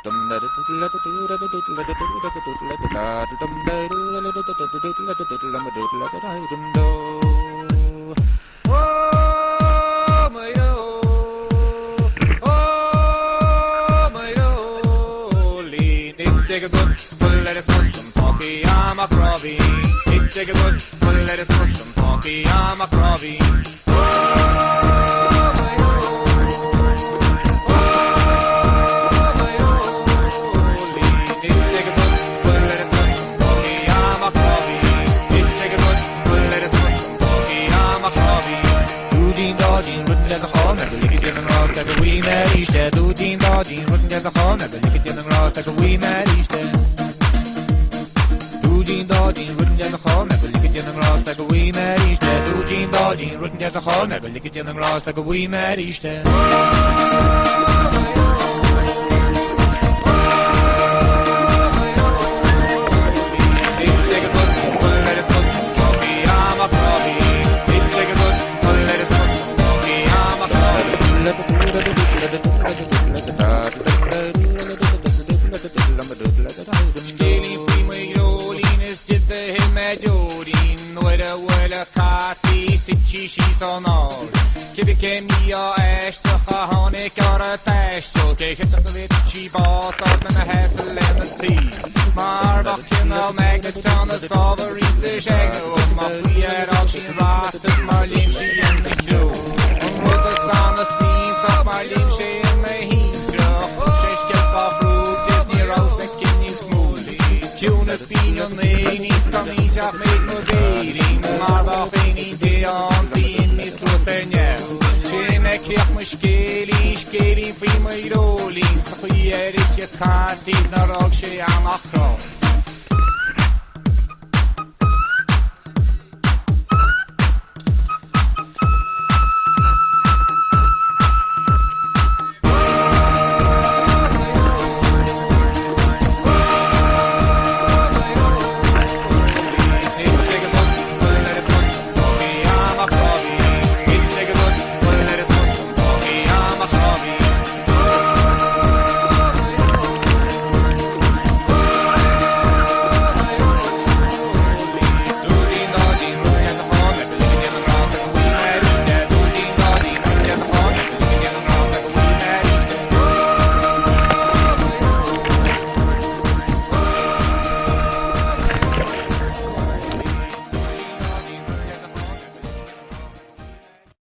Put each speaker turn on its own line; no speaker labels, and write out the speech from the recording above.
Take a good full lettuce mushroom talkie, I'm a crobby. Take a good full lettuce mushroom talkie, I'm a crobby. Take a good full lettuce mushroom talkie, I'm a crobby. Take a good full lettuce mushroom talkie, I'm a crobby. Doodien dodien, rotten as a hall, never lick it in the grass like a wee mad Easter. Doodien dodien, rotten as a hall, never lick it in the grass like a wee mad Easter. Doodien dodien, rotten as a hall, never lick it in the grass like a wee mad Easter. Doodien dodien, rotten as a hall, never lick it in the grass like a wee mad Easter. Skeli prima Jolines did the him at Jodin, willa kati sitchi she's on all. Kibike mia ashta hahonik or a tash, so take it up with she boss up in the hassle and the tea. Marbach in a magneton, a solver in the shagno, my free at all she rastas, Marlin she and the Joe. With the sun, the scene, thought Marlin she and the heat, she's kept off road, Disney Rose and Kenny Smooth. Kunas Pinion, they needs coming up, make no dating. Marbach in the on, seeing me so senior. She make it mushkeli, prima rolling, so here it can't, is not all she am a crow.